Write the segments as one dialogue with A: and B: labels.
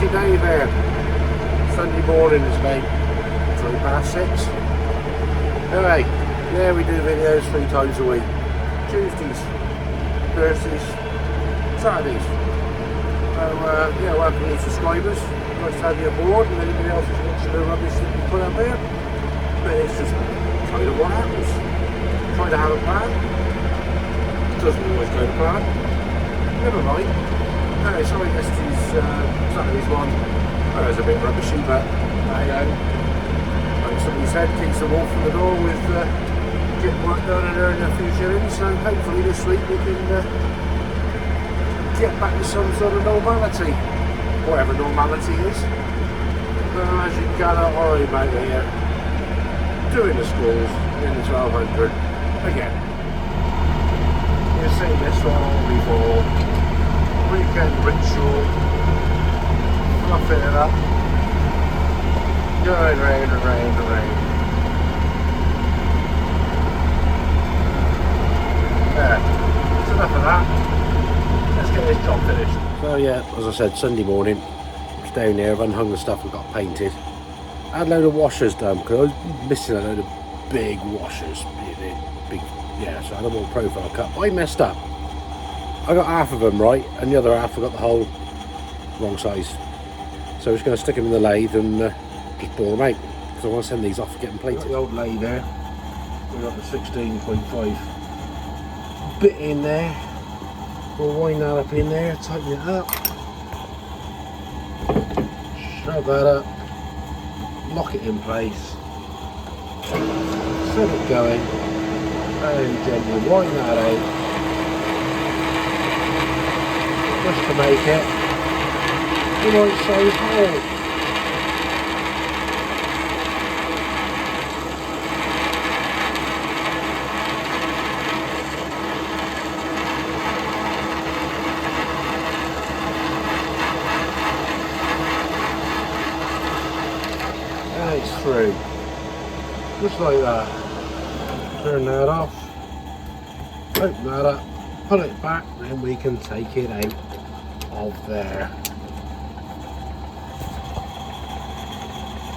A: busy day there. Sunday morning is about 6:20. Anyway, yeah, we do videos 3 times a week. Tuesdays, Thursdays, Saturdays. So yeah, welcome new subscribers. Nice to have you aboard, and anybody else who's watching the rubbish that we put up here. But it's just kind of what happens. Try to have a plan. Doesn't always go to plan. Never mind. Anyway, sorry, yesterday's Saturday's one. It was a bit rubbishy, but like somebody said, keeps the wolf from the door with getting work done and earning a few shillings. So hopefully this week we can get back to some sort of normality, whatever normality is. As you can gather, I'm out here doing the schools in the 1200 again. You've seen this one before. Weekend ritual, fluffing it up, going round and round and round. Yeah, that's enough of that. Let's get this job finished. So yeah, as I said, Sunday morning, I was down there, I've unhung the stuff and got painted. I had a load of washers done because I was missing a load of big washers. Big, yeah, so I had them all profile cut. I messed up. I got half of them right, and the other half I got the whole wrong size. So I'm just going to stick them in the lathe and just bore them out, because I want to send these off to get them plated. Got the old lathe there. We got the 16.5 bit in there. We'll wind that up in there, tighten it up, shove that up, lock it in place, set it going, and gently wind that out. Just to make it the right size hole. And it's through. Just like that. Turn that off. Open that up. Pull it back, then we can take it out of there.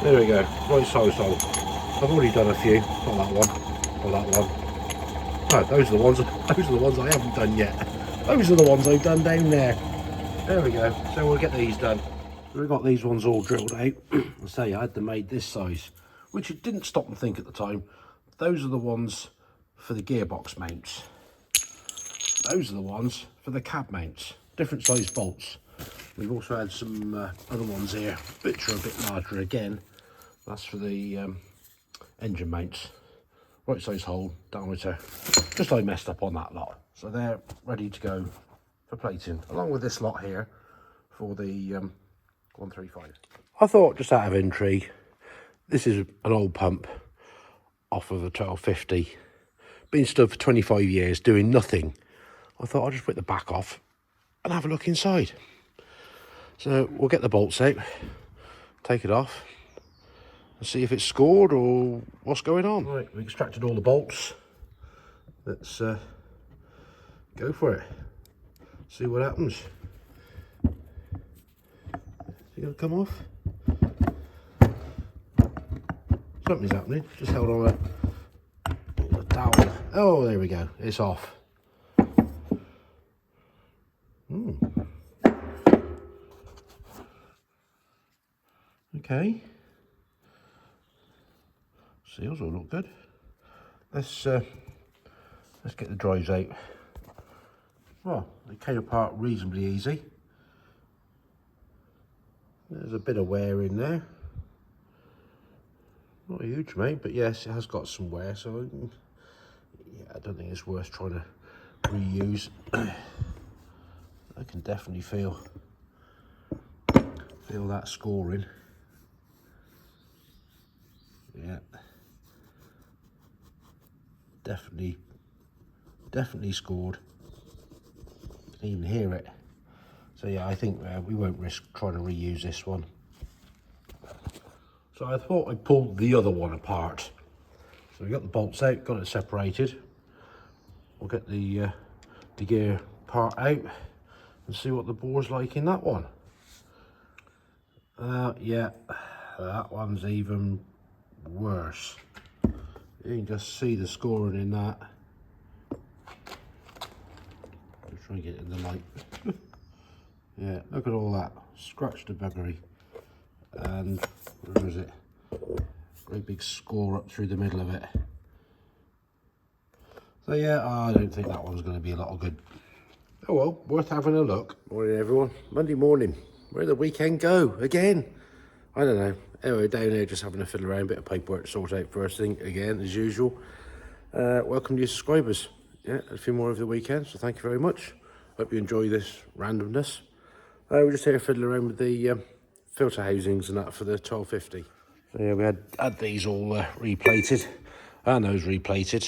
A: There we go, right size hole. I've already done a few. Not that one, not that one. No, those are the ones I haven't done yet. Those are the ones I've done down there. There we go. So we'll get these done. We've got these ones all drilled out. I say I had them made this size, which it didn't stop and think at the time. Those are the ones for the gearbox mounts. Those are the ones for the cab mounts, different size bolts. We've also had some other ones here, which are a bit larger again. That's for the engine mounts. Right size hole, diameter. Just I messed up on that lot. So they're ready to go for plating, along with this lot here for the 135. I thought, just out of intrigue, this is an old pump off of the 1250. Been stood for 25 years doing nothing. I thought I'll just put the back off and have a look inside. So we'll get the bolts out, take it off, and see if it's scored or what's going on. Right, we extracted all the bolts. Let's go for it. See what happens. Is it going to come off? Something's happening. Just held on a dowel. Oh, there we go. It's off. Okay. Seals all look good. Let's get the drives out. Well, they came apart reasonably easy. There's a bit of wear in there. Not a huge amount, but yes, it has got some wear, so yeah, I don't think it's worth trying to reuse. I can definitely feel that scoring. Yeah, definitely scored. You can even hear it. So yeah, I think we won't risk trying to reuse this one. So I thought I'd pull the other one apart. So we got the bolts out, got it separated. We'll get the gear part out and see what the bore's like in that one. Yeah, that one's even worse. You can just see the scoring in that. I'm trying to get it in the light. Yeah, look at all that. Scratched to buggery. And where is it? Great big score up through the middle of it. So yeah, I don't think that one's going to be a lot of good. Oh well, worth having a look. Morning everyone. Monday morning. Where'd the weekend go? Again? I don't know. Anyway, down here just having a fiddle around, bit of paperwork to sort out first thing, again, as usual. Welcome to your subscribers. Yeah, a few more over the weekend, so thank you very much. Hope you enjoy this randomness. We're just here fiddling around with the filter housings and that for the 1250. So yeah, we had these all replated, and those replated.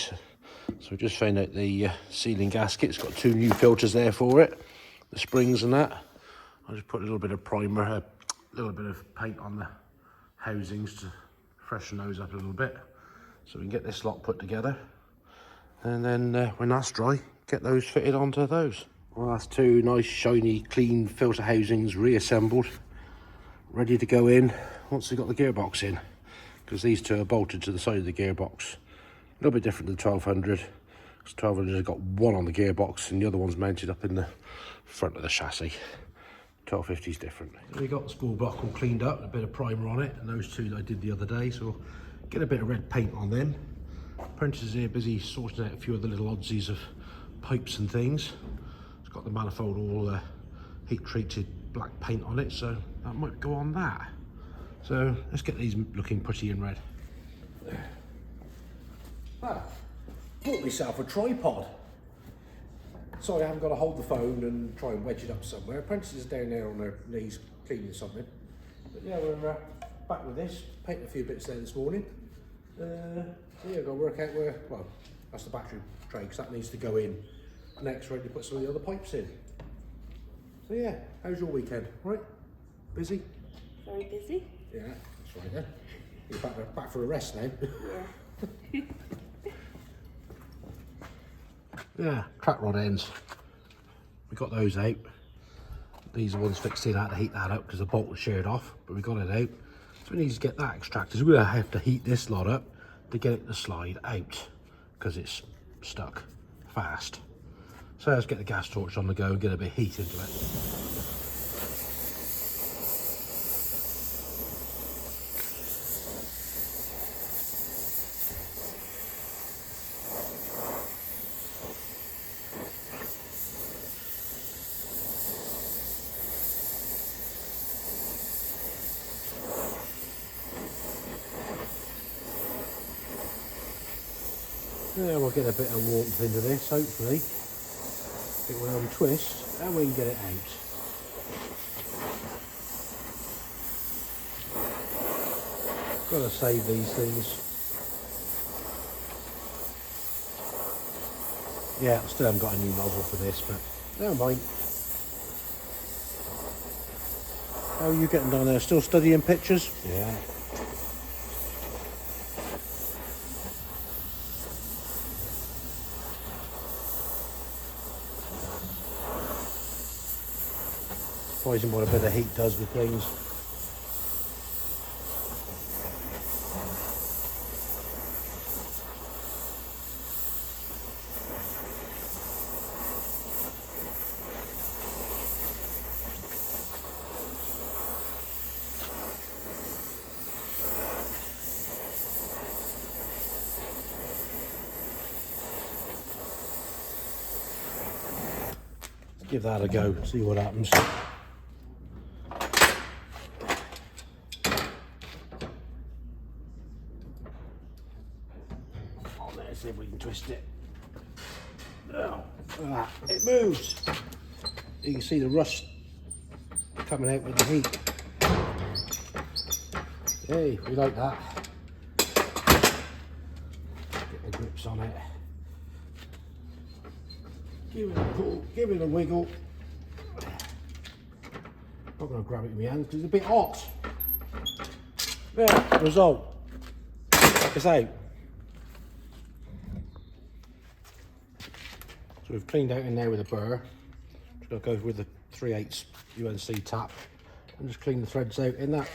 A: So we just found out the sealing gasket's got 2 new filters there for it, the springs and that. I just put a little bit of primer, a little bit of paint on the housings to freshen those up a little bit, so we can get this lot put together. And then when that's dry, get those fitted onto those. Well, that's 2 nice, shiny, clean filter housings reassembled, ready to go in once we've got the gearbox in, because these 2 are bolted to the side of the gearbox. A little bit different than 1200, because 1200 has got 1 on the gearbox and the other one's mounted up in the front of the chassis. 1250 is different. We got the spool block all cleaned up, a bit of primer on it, and those 2 that I did the other day, so get a bit of red paint on them. Apprentice is here busy sorting out a few of the little oddsies of pipes and things. It's got the manifold all heat treated black paint on it, so that might go on that. So let's get these looking pretty in red. Ah, bought myself a tripod. Sorry, I haven't got to hold the phone and try and wedge it up somewhere. Apprentice is down there on her knees cleaning something. But yeah, we're back with this. Painted a few bits there this morning. So yeah, got to work out where, well, that's the battery tray, because that needs to go in next, ready to put some of the other pipes in. So yeah, how's your weekend? Right? Busy?
B: Very busy.
A: Yeah, that's right then. You're back for a rest now.
B: Yeah.
A: Yeah, track rod ends. We got those out. These are ones fixed in, I had to heat that up because the bolt was sheared off, but we got it out. So we need to get that extracted. So we're going to have to heat this lot up to get it to slide out, because it's stuck fast. So let's get the gas torch on the go and get a bit of heat into it. Yeah, we'll get a bit of warmth into this, hopefully. It will untwist and we can get it out. Gotta save these things. Yeah, I still haven't got a new nozzle for this, but never mind. How are you getting down there? Still studying pictures? Yeah. Surprising what a bit of heat does with things. Let's give that a go, see what happens. See if we can twist it. Oh, look at that. It moves. You can see the rust coming out with the heat. Hey, we like that. Get the grips on it. Give it a pull, give it a wiggle. Not going to grab it in my hand because it's a bit hot. There, result. Check us out. So we've cleaned out in there with a burr. Just going to go with the 3/8 UNC tap and just clean the threads out in that.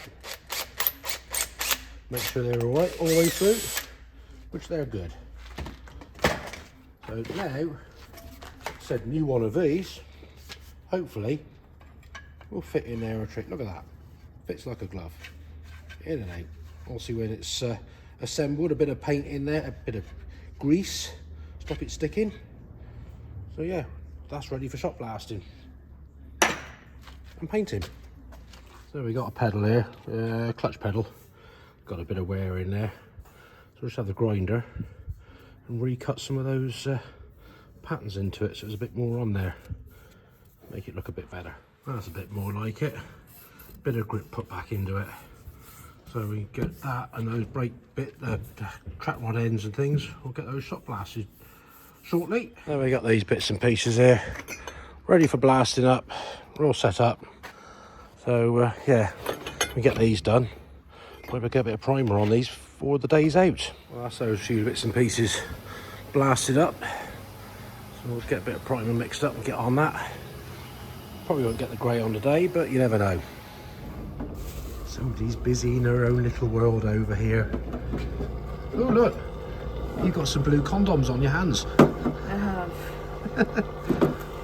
A: Make sure they're all right all the way through, which they're good. So now, said new one of these, hopefully, will fit in there a trick. Look at that, fits like a glove. In and out. Also when it's assembled, a bit of paint in there, a bit of grease, stop it sticking. So yeah, that's ready for shot blasting and painting. So we got a pedal here, clutch pedal, got a bit of wear in there. So just have the grinder and recut some of those patterns into it so there's a bit more on there. Make it look a bit better. That's a bit more like it. Bit of grip put back into it. So we get that and those brake bit, track rod ends and things, we'll get those shot blasted shortly. Then we got these bits and pieces here, ready for blasting up. We're all set up. So yeah, we get these done. Maybe get a bit of primer on these for the days out. Well, that's those few bits and pieces blasted up. So we'll get a bit of primer mixed up and get on that. Probably won't get the grey on today, but you never know. Somebody's busy in her own little world over here. Oh look, you've got some blue condoms on your hands.
B: I have.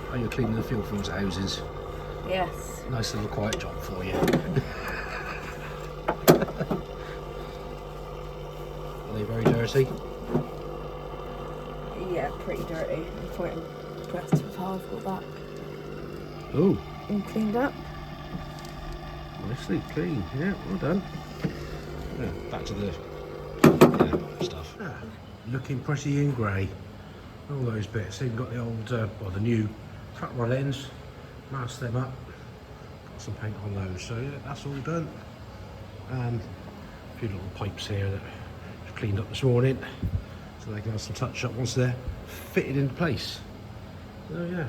A: Oh, you're cleaning the field from houses.
B: Yes.
A: Nice little quiet job for you. Are they very dirty?
B: Yeah, pretty dirty. I'm quite impressed with how I've got that
A: Oh,
B: all cleaned up.
A: nicely clean. Yeah, well done. Yeah, back to the stuff. Yeah, looking pretty in grey. All those bits. Even got the old, well, the new track rod ends. Masked them up. Got some paint on those. So yeah, that's all done. And a few little pipes here that I've cleaned up this morning, so they can have some touch up once they're fitted into place. So yeah,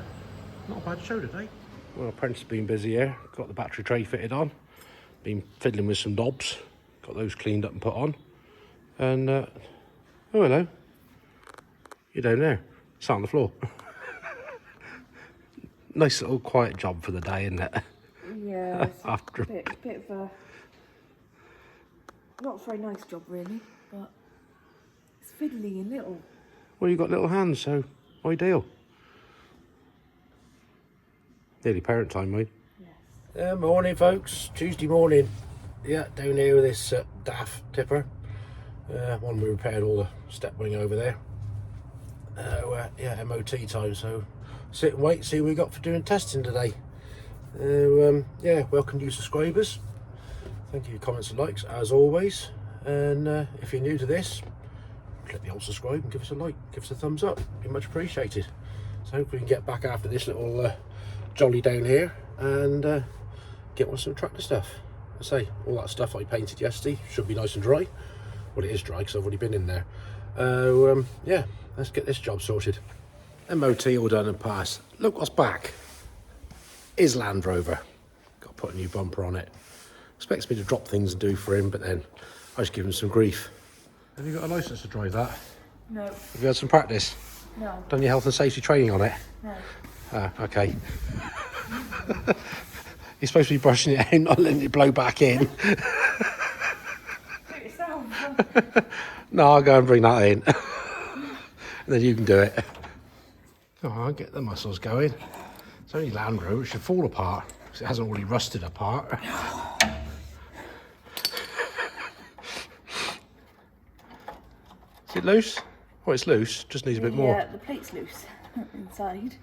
A: not a bad show today. Well, Prentice has been busy here. Got the battery tray fitted on. Been fiddling with some knobs. Got those cleaned up and put on. And, oh hello. You're down there. Sat on the floor. Nice little quiet job for the day, isn't it?
B: Yeah, it's
A: After
B: a bit of a not a very nice job really, but it's fiddly and little.
A: Well, you've got little hands, so ideal. Nearly parent time, mate.
B: Yes.
A: Morning, folks. Tuesday morning. Yeah, down here with this DAF tipper. One we repaired all the step wing over there. Yeah, MOT time, so sit and wait, see what we got for doing testing today. Yeah, welcome new subscribers. Thank you for comments and likes, as always. And if you're new to this, click the old subscribe and give us a like, give us a thumbs up. Be much appreciated. So hopefully we can get back after this little jolly down here and get on some tractor stuff. I say, all that stuff I painted yesterday should be nice and dry. Well, it is dry because I've already been in there. Yeah, let's get this job sorted. MOT all done and passed. Look what's back. Is Land Rover. Got to put a new bumper on it. Expects me to drop things and do for him, but then I just give him some grief. Have you got a licence to drive that?
B: No.
A: Have you had some practice?
B: No.
A: Done your health and safety training on it?
B: No.
A: Ah, okay. You're supposed to be brushing it out, not letting it blow back in.
B: Do it yourself.
A: No, I'll go and bring that in. And then you can do it. Come on, get the muscles going. It's only Land Rover, it should fall apart. Because it hasn't already rusted apart. Is it loose? Oh, it's loose, just needs a bit more.
B: Yeah, the plate's loose inside.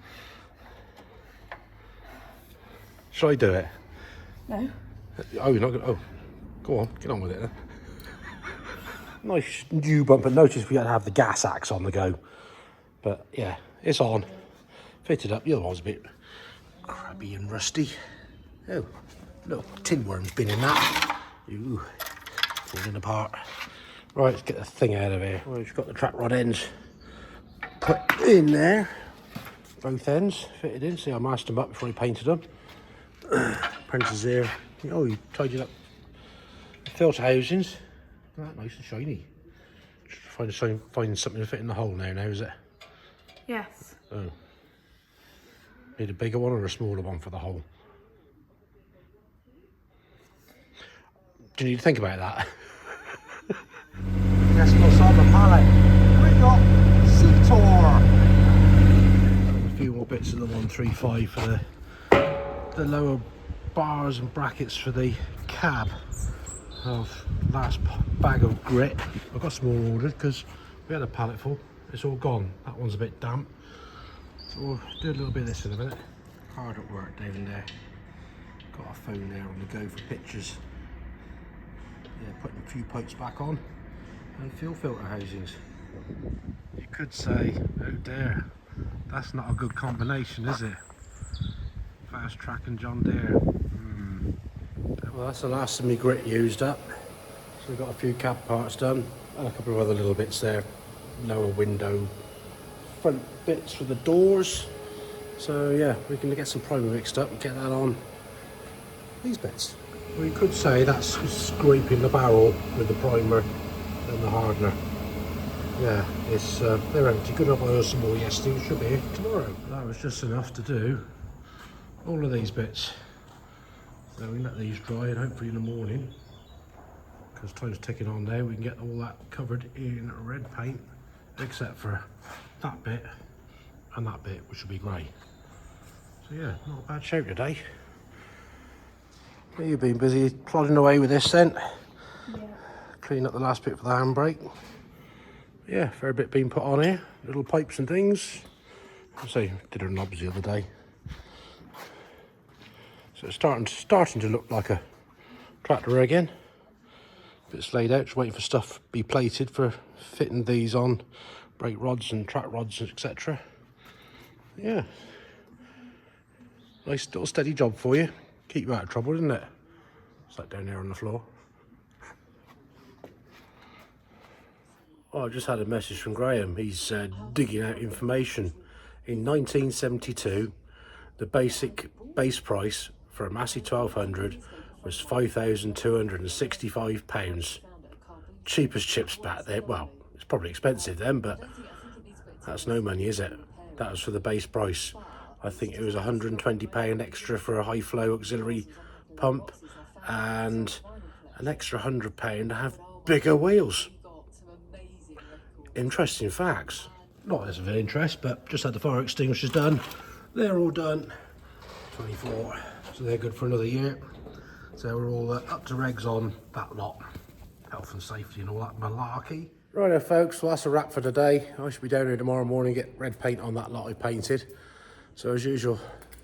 A: Shall I do it?
B: No.
A: Oh, you're not going to... Oh, go on, get on with it then. Nice new bumper. Notice we had to have the gas axe on the go. But yeah, it's on. Fitted up. The other one's a bit crabby and rusty. Oh, little tin worm's been in that. Ooh, falling apart. Right, let's get the thing out of here. Well, we've got the track rod ends put in there. Both ends fitted in. See, I masked them up before I painted them. Prentice here. Oh, he tidied up the filter housings. Look at that, nice and shiny. Just find something to fit in the hole now, is it?
B: Yes.
A: Oh. Need a bigger one or a smaller one for the hole? Do you need to think about that?
C: Guess what's on the pallet? We got Seator.
A: A few more bits of the 135 for the lower bars and brackets for the cab. Last bag of grit. I've got some more ordered because we had a pallet full. It's all gone. That one's a bit damp. So we'll do a little bit of this in a minute. Hard at work down there. Got our phone there on the go for pictures. Yeah, putting a few pipes back on and fuel filter housings. You could say, oh dear, that's not a good combination, is it? Fast Track and John Deere. Well, that's the last of my grit used up. So we've got a few cab parts done and a couple of other little bits there. Lower window, front bits for the doors. So yeah, we can get some primer mixed up and get that on these bits. We could say that's scraping the barrel with the primer and the hardener. Yeah, it's they're empty. Good up on some more yesterday. Should be here tomorrow. That was just enough to do all of these bits. So we can let these dry and hopefully in the morning, because time's ticking on now, we can get all that covered in red paint, except for that bit and that bit, which will be grey. So yeah, not a bad show today. You've been busy plodding away with this then.
B: Yeah.
A: Clean up the last bit for the handbrake. Yeah, fair bit being put on here. Little pipes and things. I say, did her knobs the other day. So it's starting to look like a tractor again. Bits laid out, just waiting for stuff to be plated for fitting these on brake rods and track rods, etc. Yeah. Nice little steady job for you. Keep you out of trouble, doesn't it? It's like down there on the floor. Oh, I've just had a message from Graham. He's digging out information. In 1972, the base price for a Massey 1200 was £5,265. Cheapest chips back there. Well, it's probably expensive then, but that's no money, is it? That was for the base price. I think it was £120 extra for a high flow auxiliary pump and an extra £100 to have bigger wheels. Interesting facts. Not as of interest, but just had the fire extinguishers done. They're all done. 24, so they're good for another year. So we're all up to regs on that lot. Health and safety and all that malarkey. Righto folks, well that's a wrap for today. I should be down here tomorrow morning, get red paint on that lot I painted. So as usual,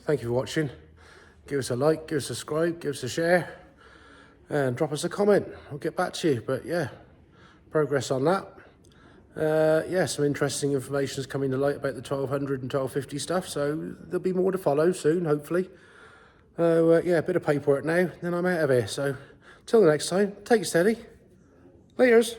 A: thank you for watching. Give us a like, give us a subscribe, give us a share, and drop us a comment. I'll get back to you, but yeah, progress on that. Yeah, some interesting information is coming to light about the 1200 and 1250 stuff, so there'll be more to follow soon, hopefully. Yeah, a bit of paperwork now, then I'm out of here. So, till the next time, take it steady. Laters.